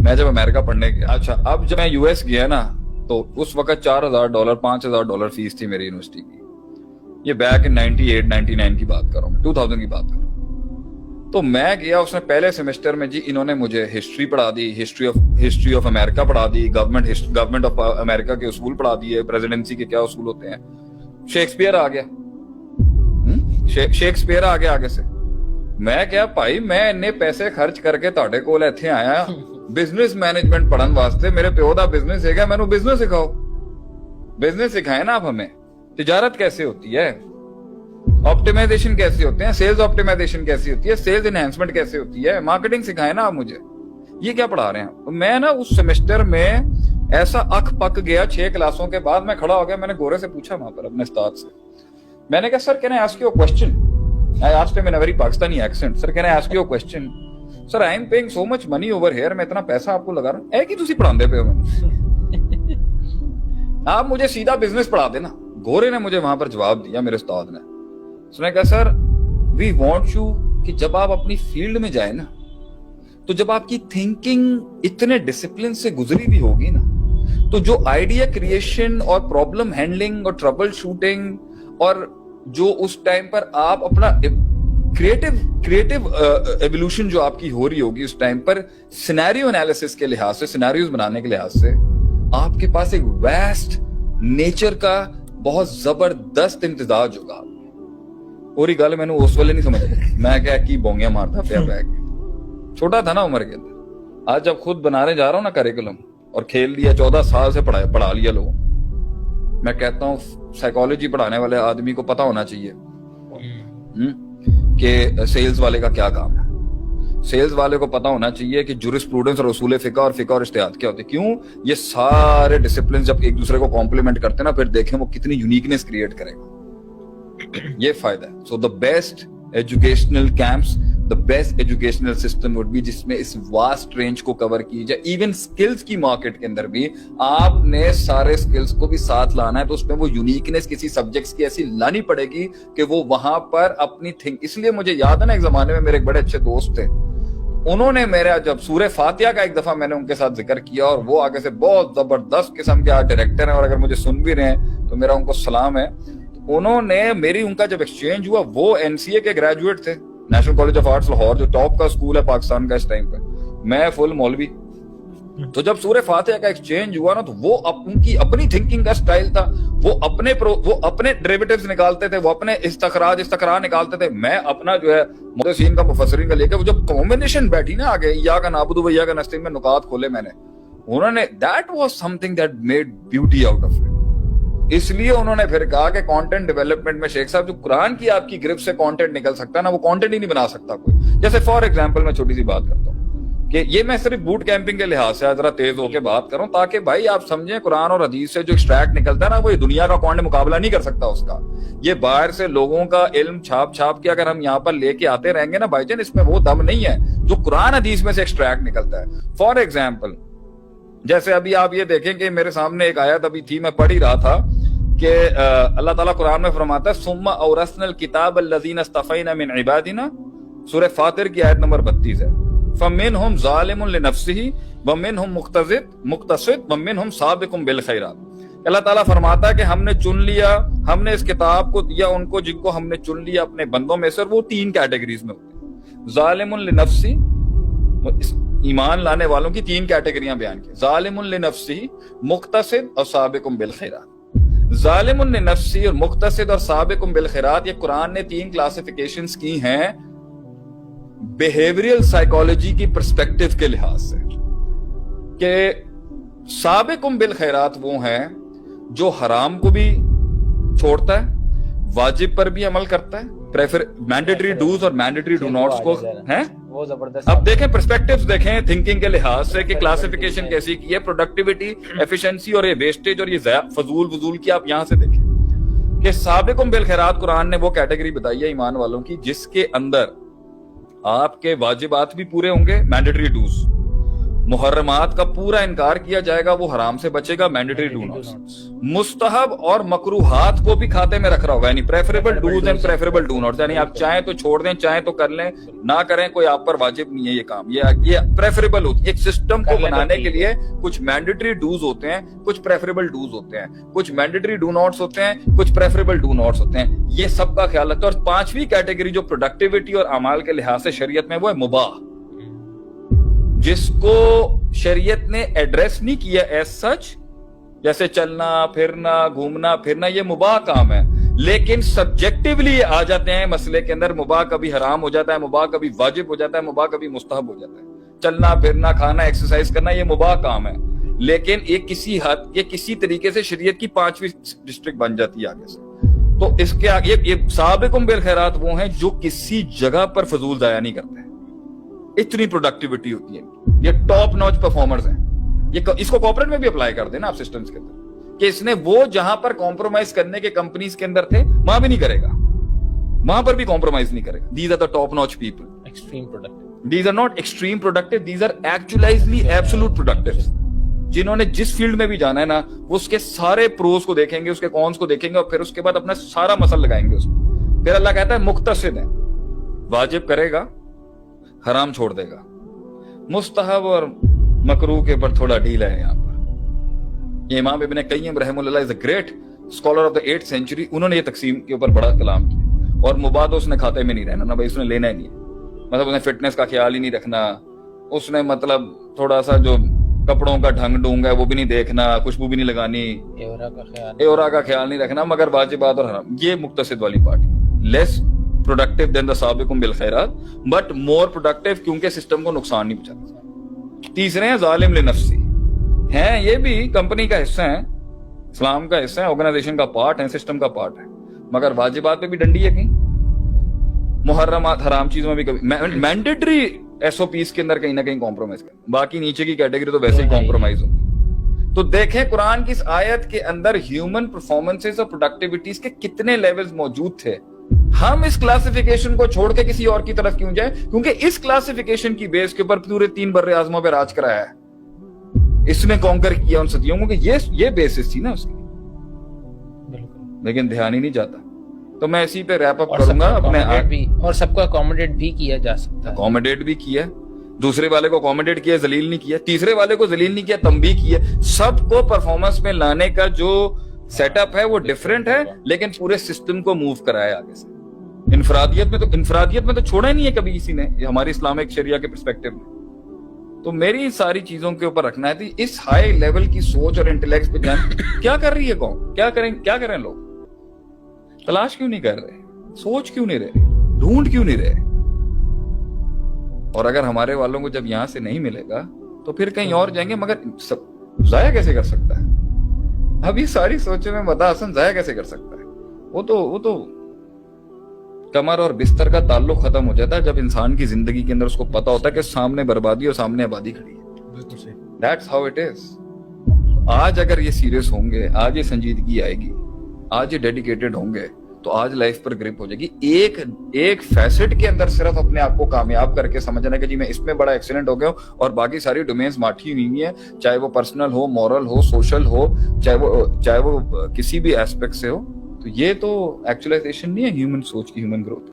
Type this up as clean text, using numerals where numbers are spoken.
میں جب امریکہ پڑھنے گیا, اچھا اب جب میں یو ایس گیا نا تو اس وقت $4,000 $5,000 فیس تھی میری یونیورسٹی کی. یہ بیک ان 98 99 کی بات کر رہا ہوں, 2000 کی بات کر رہا ہوں. تو میں گیا, اس نے پہلے سیمسٹر میں جی انہوں نے مجھے ہسٹری پڑھا دی, ہسٹری آف امریکہ پڑھا دی, گورنمنٹ آف امریکہ کے اصول پڑھا دیے, پریزیڈنسی کے کیا اصول ہوتے ہیں. شیکسپیئر آ گیا, شیکسپیئر آ گیا آگے سے. میں کیا بھائی میں اتنے پیسے خرچ کر کے تہاڈے کول ایتھے آیا بزنس مینجمنٹ پڑھن واسطے, میرے پیو دا بزنس ہے, مینوں بزنس سکھاؤ, بزنس سکھائیں نا آپ ہمیں, تجارت کیسے ہوتی ہے, آپٹیمائزیشن کیسے ہوتے ہیں, سیلز آپٹیمائزیشن کیسی ہوتی ہے, سیلز انہینسمنٹ کیسے ہوتی ہے, مارکیٹنگ سکھائیں نا آپ مجھے. یہ کیا پڑھا رہے ہیں. میں نا اس سیمسٹر میں ایسا اکھ پک گیا, 6 کلاسوں کے بعد میں کھڑا ہو گیا, میں نے گورے سے پوچھا وہاں پر اپنے استاد سے, میں نے کہا sir can I ask you a question, I asked him in a very Pakistani accent, sir can I ask you a question? Sir I am paying so much money over here, میں اتنا پیسہ آپ کو لگا رہا ہوں, ایک ہی تسی پڑھاندے پے ہو میں, آپ مجھے سیدھا بزنس پڑھا دینا. گورے نے مجھے وہاں پر جواب دیا میرے استاد نے, اس نے کہا سر وی وانٹ یو کہ جب آپ اپنی فیلڈ میں جائیں نا تو جب آپ کی تھنکنگ اتنے ڈسپلن سے گزری بھی ہوگی نا تو جو آئیڈیا کریشن اور پرابلم ہینڈلنگ اور ٹربل شوٹنگ اور جو اس ٹائم پر آپ اپنا کریٹو ایولیوشن جو آپ کی ہو رہی ہوگی اس ٹائم پر سینیریو انالیسس کے لحاظ سے, سینیریوز بنانے کے لحاظ سے آپ کے پاس ایک ویسٹ نیچر کا بہت زبردست امتزاج ہوگا. پوری گل میں اس والے نہیں سمجھ, میں کیا کی بونگیاں مارتا پیا بیگ, چھوٹا تھا نا عمر کے اندر. آج جب خود بنانے جا رہا ہوں نا کریکولم اور کھیل لیا, 14 سال سے پڑھا لیا لوگوں, میں کہتا ہوں سائیکالوجی پڑھانے والے آدمی کو پتا ہونا چاہیے کہ سیلز والے کا کیا کام ہے. سیلز والے کو پتا ہونا چاہیے کہ جورسپروڈنس اور اصول فقہ اور اجتہاد کیا ہوتے ہیں. کیوں یہ سارے ڈسپلن جب ایک دوسرے کو کمپلیمنٹ کرتے ہیں نا, پھر دیکھیں وہ کتنی یونیکنیس کریٹ کرے گا. یہ فائدہ ہے. So the best educational campus, the best educational system would be جس میں اس واسٹ رینج کو کور کی جائے. ایون سکلز کی مارکیٹ کے اندر بھی آپ نے سارے سکلز کو بھی ساتھ لانا ہے, تو اس میں وہ یونیکنیس کسی سبجیکٹس کی ایسی لانی پڑے گی کہ وہ وہاں پر اپنی اس لیے مجھے یاد ہے نا ایک زمانے میں میرے ایک بڑے اچھے دوست تھے, انہوں نے میرا جب سورہ فاتحہ کا ایک دفعہ میں نے ان کے ساتھ ذکر کیا, اور وہ آگے سے بہت زبردست قسم کے ڈائریکٹر ہیں, اور اگر مجھے سن بھی رہے ہیں تو میرا ان کو سلام ہے. انہوں نے ان کا جب ایکسچینج ہوا, وہ NCA کے گریجویٹ تھے, national college of arts Lahore, جو ٹاپ کا اسکول ہے پاکستان کا اس ٹائم پہ, میں فل مولوی. تو جب سورہ فاتحہ کا ایکسچینج ہوا نا تو وہ ان کی اپنی تھنکنگ کا سٹائل تھا, وہ اپنے ڈیریویٹیوز نکالتے تھے, وہ اپنے استقراء نکالتے تھے, میں اپنا جو ہے محدثین کا مفسرین کا لے کے, وہ جب کمبینیشن بیٹھی نا آگے ایاک نعبد و ایاک نستعین میں نکات کھولے میں نے, انہوں نے that was something that made beauty out of it. اس لیے انہوں نے پھر کہا کہ کانٹینٹ ڈیولپمنٹ میں شیخ صاحب جو قرآن کی آپ کی گرپ سے کانٹینٹ نکل سکتا ہے نا, وہ کانٹینٹ ہی نہیں بنا سکتا کوئی. جیسے فار ایگزامپل میں چھوٹی سی بات کرتا ہوں کہ یہ میں صرف بوٹ کیمپنگ کے لحاظ سے ذرا تیز ہو کے بات کروں تاکہ بھائی آپ سمجھیں قرآن اور حدیث سے جو ایکسٹریکٹ نکلتا ہے نا, وہ دنیا کا کانٹینٹ مقابلہ نہیں کر سکتا اس کا. یہ باہر سے لوگوں کا علم چھاپ کے اگر ہم یہاں پر لے کے آتے رہیں گے نا بھائی جان, اس میں وہ دم نہیں ہے جو قرآن حدیث میں سے ایکسٹریکٹ نکلتا ہے. فار ایگزامپل جیسے ابھی آپ یہ دیکھیں کہ میرے سامنے ایک آیت ابھی تھی, میں پڑھ ہی رہا تھا کہ اللہ تعالیٰ قرآن میں فرماتا ہے ثم اورثنا الکتاب الذین اصطفینا من عبادنا, سورہ فاطر کی آیت نمبر 32 ہے. فمنہم ظالم لنفسہ ومنہم مقتصد ومنہم سابق بالخیرات. اللہ تعالیٰ فرماتا ہے کہ ہم نے چن لیا, ہم نے اس کتاب کو دیا ان کو جن کو ہم نے چن لیا اپنے بندوں میں سے, اور وہ 3 کیٹیگریز میں ہوتے ہیں. ظالم لنفسہ, ایمان لانے والوں کی 3 کیٹیگریاں بیان کی, ظالم لنفسہ, مقتصد اور سابق بالخیرات. ظالم لنفسی اور مقتصد اور سابق بالخیرات, یہ قرآن نے 3 کلاسیفیکیشنز کی ہیں بیہیویئرل سائیکالوجی کی پرسپیکٹو کے لحاظ سے, کہ سابق بالخیرات وہ ہیں جو حرام کو بھی چھوڑتا ہے, واجب پر بھی عمل کرتا ہے, مینڈیٹری ڈوز اور مینڈیٹری ڈو ناٹس کو ہیں. اب دیکھیں پرسپیکٹیوز دیکھیں تھنکنگ کے لحاظ سے کہ کلاسیفیکیشن کیسی کی ہے, پروڈکٹیوٹی, ایفیشنسی اور یہ ویسٹیج اور یہ فضول کی آپ یہاں سے دیکھیں کہ سابقم بالخیرات قرآن نے وہ کیٹیگری بتائی ہے ایمان والوں کی جس کے اندر آپ کے واجبات بھی پورے ہوں گے, مینڈیٹری ڈوز, محرمات کا پورا انکار کیا جائے گا, وہ حرام سے بچے گا, مینڈیٹری ڈو ناٹس. مستحب اور مکروہات کو بھی کھاتے میں رکھ رہا ہوگا, یعنی preferable dos and preferable do nots, یعنی آپ چاہیں تو چھوڑ دیں, چاہیں تو کر لیں, نہ کریں, کوئی آپ پر واجب نہیں ہے یہ کام. یہ پریفریبل ہوتی ہے. ایک سسٹم کو بنانے کے لیے کچھ مینڈیٹری ڈوز ہوتے ہیں, کچھ پریفریبل ڈوز ہوتے ہیں, کچھ مینڈیٹری ڈو ناٹس ہوتے ہیں, کچھ پریفریبل ڈو ناٹس ہوتے ہیں. یہ سب کا خیال رکھتا ہے. اور پانچویں کیٹیگری جو پروڈکٹیوٹی اور اعمال کے لحاظ سے شریعت میں, وہ ہے مباح, جس کو شریعت نے ایڈریس نہیں کیا ایز سچ, جیسے چلنا پھرنا گھومنا پھرنا, یہ مباح کام ہے, لیکن سبجیکٹیولی آ جاتے ہیں مسئلے کے اندر. مباح کبھی حرام ہو جاتا ہے, مباح کبھی واجب ہو جاتا ہے, مباح کبھی مستحب ہو جاتا ہے. چلنا پھرنا کھانا ایکسرسائز کرنا یہ مباح کام ہے, لیکن یہ کسی حد, یہ کسی طریقے سے شریعت کی پانچویں ڈسٹرکٹ بن جاتی ہے آگے سے. تو اس کے آگے یہ سابقون بالخیرات وہ ہیں جو کسی جگہ پر فضول ضائع نہیں کرتے. اتنی پروڈکٹیوٹی ہوتی ہے, یہ ٹاپ نوچ پرفارمرز ہیں. یہ اس کو کارپوریٹ میں بھی اپلائی کر دینا آپ سسٹمز کے اندر, کہ اس نے وہ جہاں پر کمپرومائز کرنے کے کمپنیز کے اندر تھے وہاں بھی نہیں کرے گا, وہاں پر بھی کمپرومائز نہیں کرے گا. These are the top notch people. Extreme productive. These are not extreme productive, these are actually absolute productive. جنہوں نے جس فیلڈ میں بھی جانا ہے نا, وہ اس کے سارے پروز کو دیکھیں گے, اس کے کونس کو دیکھیں گے, اور پھر اس کے بعد اپنا سارا مسل لگائیں گے اس میں. پھر اللہ کہتا ہے مقتصد ہیں, واجب کرے گا, حرام چھوڑ دے گا, مستحب اور مکروہ کے پر تھوڑا ڈھیلا ہے یہاں پر. یہ امام ابن قیم رحمہ اللہ is a great scholar of the 8th century. انہوں نے یہ تقسیم کے اوپر بڑا کلام کیا, اور مباح اس نے کھاتے میں نہیں رہنا نا بھائی, اس نے لینا ہی نہیں ہے. مطلب اس نے فٹنس کا خیال ہی نہیں رکھنا, اس نے مطلب تھوڑا سا جو کپڑوں کا ڈھنگ ڈونگ ہے وہ بھی نہیں دیکھنا, خوشبو بھی نہیں لگانی, ایورا کا خیال نہیں رکھنا, مگر واجبات اور حرام. یہ مقتصد والی party, less productive than the سابقون بالخیرات, بٹ مور پروڈکٹیو, کیونکہ سسٹم کو نقصان نہیں پہنچاتا. تیسرے ہیں ظالم لنفسی, ہیں یہ بھی کمپنی کا حصہ ہیں, اسلام کا حصہ ہے, آرگنائزیشن کا پارٹ ہے, سسٹم کا پارٹ ہے, مگر واجبات پہ بھی ڈنڈی ہے کہیں, محرمات حرام چیزوں میں بھی کبھی, مینڈیٹری ایس او پیز کے اندر کہیں نہ کہیں کمپرومائز کریں. باقی نیچے کی کیٹیگری تو ویسے ہی کمپرومائز ہوگی. تو دیکھیں قرآن کی اس آیت کے اندر ہیومن پرفارمنسز اور پروڈکٹیوٹیز کے کتنے لیولز موجود تھے. ہم اس کلاسیفیکیشن کو چھوڑ کے کسی اور کی طرف کیوں جائیں, کیونکہ اس کلاسیفیکیشن کی بیس کے اوپر پورے 3 بر اعظموں پہ راج کرایا ہے, اس نے کانکر کیا ان صدیوں کو, کہ یہ بیسس تھی نا اس کی, لیکن دھیان ہی نہیں جاتا. تو میں اسی پہ ریپ اپ کروں گا اپنے, اور سب کو اکوموڈیٹ بھی کیا جا سکتا ہے. اکوموڈیٹ بھی کیا, دوسرے والے کو اکوموڈیٹ کیا, ذلیل نہیں کیا, تیسرے والے کو ذلیل نہیں کیا, تنبیہ کیا. سب کو پرفارمنس میں لانے کا جو سیٹ اپ ہے وہ ڈفرینٹ ہے, لیکن پورے سسٹم کو موو کرایا آگے سے. انفرادیت میں تو چھوڑا ہی نہیں ہے کبھی کسی نے, ہماری اسلامک شریعہ کے پرسپیکٹو میں. تو میری ساری چیزوں کے اوپر رکھنا ہے تھی اس ہائی لیول کی سوچ اور انٹلیکٹ پہ جان. کیا کر رہی ہے قوم, کیا کریں لوگ, تلاش کیوں نہیں کر رہے, سوچ کیوں نہیں رہے, ڈھونڈ کیوں نہیں رہے. اور اگر ہمارے والوں کو جب یہاں سے نہیں ملے گا تو پھر کہیں اور جائیں گے, مگر ضائع کیسے کر سکتا ہے. اب یہ ساری سوچوں میں مدح حسن ضائع کیسے کر سکتا ہے. وہ تو کمر اور بستر کا تعلق ختم ہو جاتا ہے جب انسان کی زندگی کے اندر اس کو پتا ہوتا ہے کہ سامنے بربادی اور سامنے آبادی کھڑی ہے. That's how it is. آج اگر یہ سیریس ہوں گے, آج یہ سنجیدگی آئے گی, آج یہ ڈیڈیکیٹڈ ہوں گے, تو آج لائف پر گرپ ہو جائے گی. ایک فیسٹ کے اندر صرف اپنے آپ کو کامیاب کر کے سمجھنا کہ جی میں اس میں بڑا ایکسیلنٹ ہو گیا ہوں, اور باقی ساری ڈومینز ماٹھی ہوئی ہیں, چاہے وہ پرسنل ہو, مورل ہو, سوشل ہو, چاہے وہ کسی بھی ایسپیکٹ سے ہو. تو یہ تو ایکچوائزیشن نہیں ہے ہیومن سوچ کی, ہیومن گروتھ.